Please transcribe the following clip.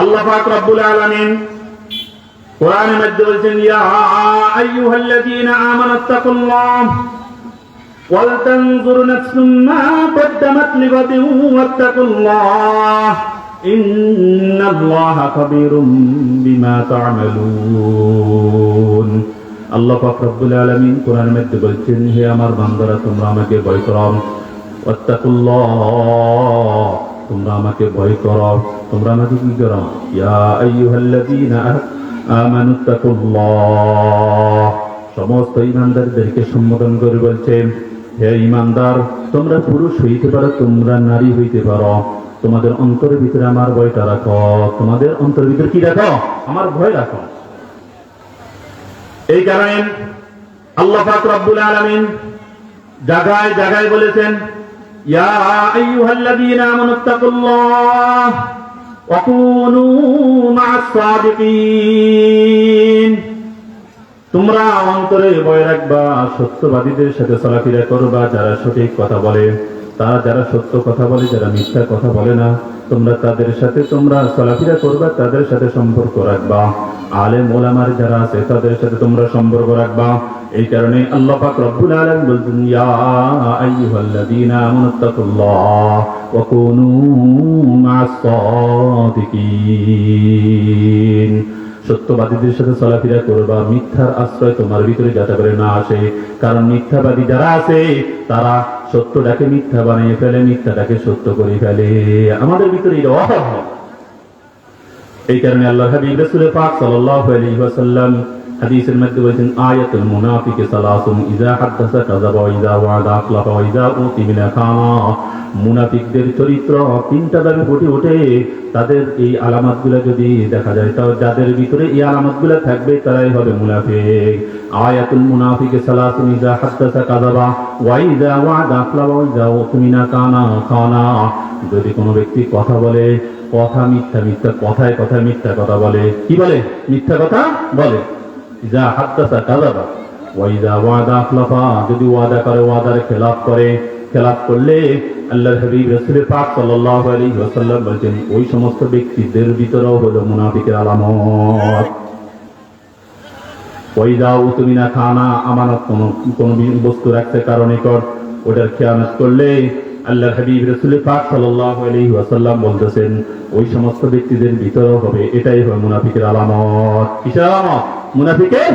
আল্লাহ পাক রব্বুল আলামিন কোরআনের মধ্যে বলেছেন, ইয়া আইয়ুহাল্লাযীনা আমানুত্তাকুল্লাহ ওয়াল তানজুর নাফসুম মা কদ্দামাত লিগাদিন ওয়াত্তাকুল্লাহ ইন্নাল্লাহা খাবীরুম বিমা তা'মালুন। আল্লাহ পাক রব্বুল আলামিন কোরআনের মধ্যে বলেছেন, হে আমার বান্দারা, তোমরা আমাকে ভয় করো, ওয়াত্তাকুল্লাহ, তোমরা আমাকে ভয় করো। তোমরা আমাকে কি করো? ইয়া আইয়ুহাল্লাযীনা আমানুত্তাকুল্লাহ, সমস্ত ঈমানদারদেরকে সম্বোধন করে বলছেন, হে ঈমানদার, তোমরা পুরুষ হইতে পারো, তোমরা নারী হইতে পারো, তোমাদের অন্তরের ভিতরে আমার ভয়টা রাখো। তোমাদের অন্তরের ভিতরে কি রাখো? আমার ভয় রাখো। এই কারণে আল্লাহ পাক রব্বুল আলামিন জায়গায় জায়গায় বলেছেন, ইয়া আইয়ুহাল্লাযীনা আমানুত্তাকুল্লাহ ওয়া কুনু মা'আস সাদিকিন, তোমরা অন্তরে ভয় রাখবা, সত্যবাদীদের সাথে চলাফেরা করবা, যারা সঠিক কথা বলে, তারা যারা সত্য কথা বলে, যারা মিথ্যা কথা বলে না, তোমরা তাদের সাথে তোমরা চলাফেরা করবা, তাদের সাথে সম্পর্ক রাখবা। আলেম ওলামার যারা আছে তাদের সাথে তোমরা সম্পর্ক রাখবা। এই কারণে আল্লাহ পাক রব্বুল আলামিন বলেন, ইয়া আইয়ুহাল্লাযীনা আমানুত্তাকুল্লাহ ওয়া কুনু মা'আস সাদিকিন, সত্যবাদীদের সাথে চলাফেরা করবা, মিথ্যার আশ্রয় তোমার ভিতরে যাতে করে না আসে। কারণ মিথ্যাবাদী যারা আছে তারা সত্যটাকে মিথ্যা বানিয়ে ফেলে, মিথ্যাটাকে সত্য করে ফেলে। আমাদের ভিতরে এটা অভাব হয়। এই কারণে আল্লাহর হাবিব রাসূল পাক সাল্লাল্লাহু আলাইহি ওয়াসাল্লাম হাদিসের মধ্যে বলেছেন, আয়াতুল মুনাফিকি সালাসুন, ইযা হাদাসা কাযাবা ওয়া ইযা ওয়াদা আখলাফা ওয়া ইযা উতিমিনা খানা। মুনাফিকদের চরিত্র তিনটা ভাবে ফুটে ওঠে। তাদের এই আলামতগুলো যদি দেখা যায়, তাহলে যাদের ভিতরে এই আলামতগুলো থাকবে তারাই হবে মুনাফিক। আয়াতুল মুনাফিকি সালাসুন, ইযা হাদাসা কাযাবা ওয়া ইযা ওয়াদা আখলাফা ওয়া ইযা উতিমিনা খানা। যদি কোনো ব্যক্তি কথা বলে, কথা মিথ্যা, মিথ্যা কথায় কথায় মিথ্যা কথা বলে। কি বলে? মিথ্যা কথা বলে। ইযা হাদাসা কাযাবা ওয়া ইযা ওয়াদা আখলাফা, যদি ওয়াদা করে ওয়াদার খেলাফ করে। খেলাফ করলে আল্লাহর হাবিব রাসূল পাক সাল্লাল্লাহু আলাইহি ওয়াসাল্লাম বলেন, ওই সমস্ত ব্যক্তিদের ভিতরেও হলো মুনাফিকের আলামত। ওয়া ইযা উতমিনা খানা, আমানত কোন বস্তু রাখতে কারণে কর, ওটার খেয়ানত করলে আল্লাহর হাবিব রাসূল পাক সাল্লাল্লাহু আলাইহি ওয়াসাল্লাম বলতেছেন, ওই সমস্ত ব্যক্তিদের ভিতরেও হবে, এটাই হবে মুনাফিকের আলামত। কিসের আলামত? মুনাফিকের